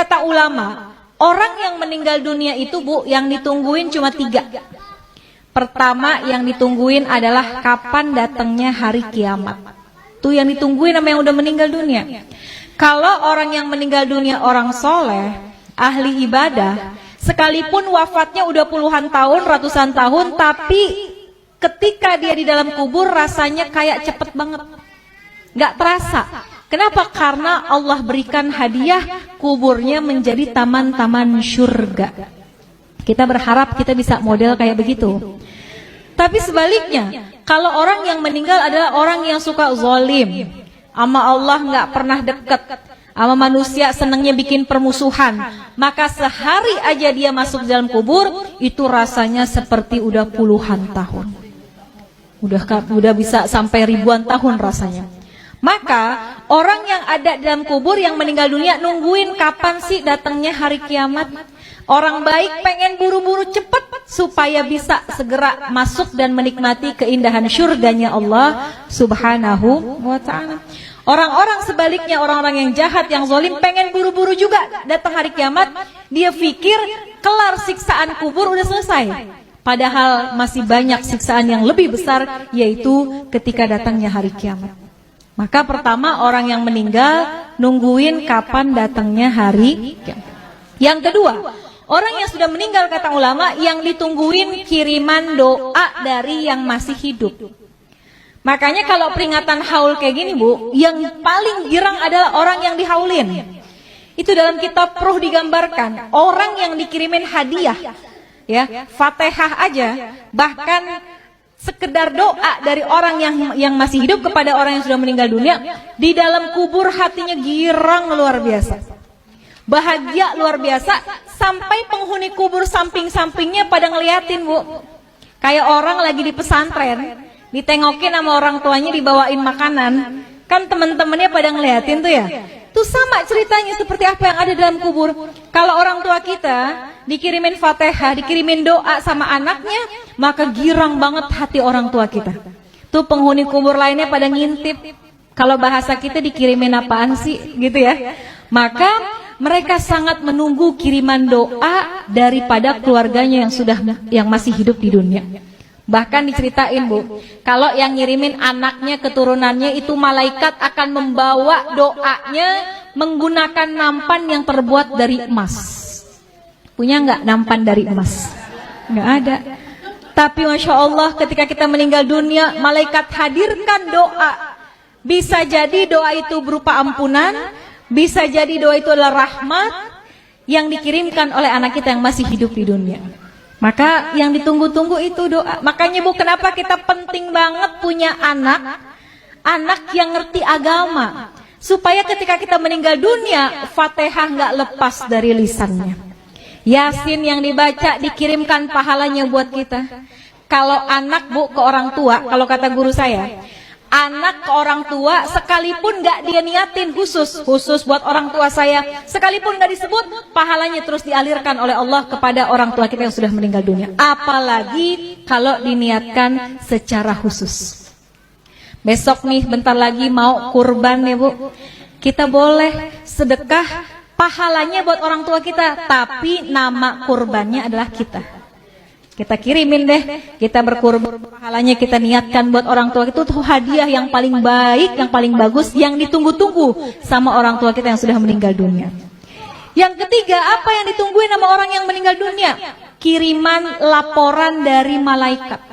Kata ulama, orang yang meninggal dunia itu Bu, yang ditungguin cuma 3. Pertama yang ditungguin adalah kapan datangnya hari kiamat. Tuh yang ditungguin sama yang udah meninggal dunia. Kalau orang yang meninggal dunia orang soleh, ahli ibadah, sekalipun wafatnya udah puluhan tahun, ratusan tahun, tapi ketika dia di dalam kubur rasanya kayak cepet banget, gak terasa. Kenapa? Karena Allah berikan hadiah kuburnya menjadi taman-taman surga. Kita berharap kita bisa model kayak begitu. Tapi sebaliknya, kalau orang yang meninggal adalah orang yang suka zalim, sama Allah gak pernah deket, sama manusia senangnya bikin permusuhan, maka sehari aja dia masuk dalam kubur, itu rasanya seperti udah puluhan tahun. Udah bisa sampai ribuan tahun rasanya. Maka orang yang ada dalam kubur yang meninggal dunia nungguin kapan sih datangnya hari kiamat. Orang baik pengen buru-buru cepat supaya bisa segera masuk dan menikmati keindahan surganya Allah Subhanahu wa ta'ala. Orang-orang sebaliknya, orang-orang yang jahat, yang zalim pengen buru-buru juga datang hari kiamat. Dia pikir kelar siksaan kubur udah selesai. Padahal masih banyak siksaan yang lebih besar, yaitu ketika datangnya hari kiamat. Maka pertama orang yang meninggal nungguin kapan datangnya hari kiamat. Yang kedua, orang yang sudah meninggal kata ulama yang ditungguin kiriman doa dari yang masih hidup. Makanya kalau peringatan haul kayak gini Bu, yang paling girang adalah orang yang dihaulin. Itu dalam kitab Ruh digambarkan, orang yang dikirimin hadiah, ya, Fatihah aja, bahkan sekedar doa dari orang yang masih hidup kepada orang yang sudah meninggal dunia, di dalam kubur hatinya girang luar biasa, bahagia luar biasa, sampai penghuni kubur samping-sampingnya pada ngeliatin Bu. Kayak orang lagi di pesantren, ditengokin sama orang tuanya dibawain makanan, kan teman-temannya pada ngeliatin tuh ya. Itu sama ceritanya seperti apa yang ada dalam kubur. Kalau orang tua kita dikirimin Fatihah, dikirimin doa sama anaknya, maka girang banget hati orang tua kita. Tuh penghuni kubur lainnya pada ngintip. Kalau bahasa kita dikirimin apaan sih gitu ya. Maka mereka sangat menunggu kiriman doa daripada keluarganya yang masih hidup di dunia. Bahkan diceritain Bu, kalau yang ngirimin anaknya, keturunannya itu malaikat akan membawa doanya menggunakan nampan yang terbuat dari emas. Punya nggak nampan dari emas? Nggak ada. Tapi Masya Allah ketika kita meninggal dunia, malaikat hadirkan doa. Bisa jadi doa itu berupa ampunan, bisa jadi doa itu adalah rahmat yang dikirimkan oleh anak kita yang masih hidup di dunia. Maka yang ditunggu-tunggu itu doa. Makanya Bu, kenapa kita penting banget punya anak yang ngerti agama, supaya ketika kita meninggal dunia, Fatihah nggak lepas dari lisannya. Yasin yang dibaca dikirimkan pahalanya buat kita. Kalau anak Bu ke orang tua, kalau kata guru saya, anak ke orang tua sekalipun gak dia niatin khusus buat orang tua saya, sekalipun gak disebut, pahalanya terus dialirkan oleh Allah kepada orang tua kita yang sudah meninggal dunia. Apalagi kalau diniatkan secara khusus. Besok nih bentar lagi mau kurban ya Bu, kita boleh sedekah, pahalanya buat orang tua kita, tapi nama kurbannya adalah kita. Kita kirimin deh, kita berkurban, pahalanya kita niatkan buat orang tua. Itu tuh hadiah yang paling baik, yang paling bagus, yang ditunggu-tunggu sama orang tua kita yang sudah meninggal dunia. Yang ketiga, apa yang ditungguin sama orang yang meninggal dunia? Kiriman laporan dari malaikat.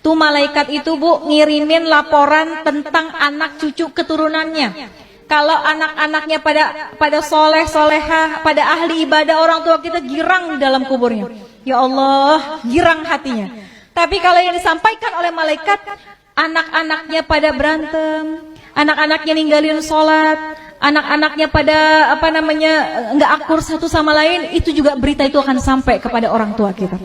Tuh malaikat itu Bu ngirimin laporan tentang anak cucu keturunannya. Kalau anak-anaknya pada soleh, solehah, pada ahli ibadah, orang tua kita girang di dalam kuburnya. Ya Allah, girang hatinya. Tapi kalau yang disampaikan oleh malaikat, anak-anaknya pada berantem, anak-anaknya ninggalin sholat, anak-anaknya pada nggak akur satu sama lain, itu juga berita itu akan sampai kepada orang tua kita.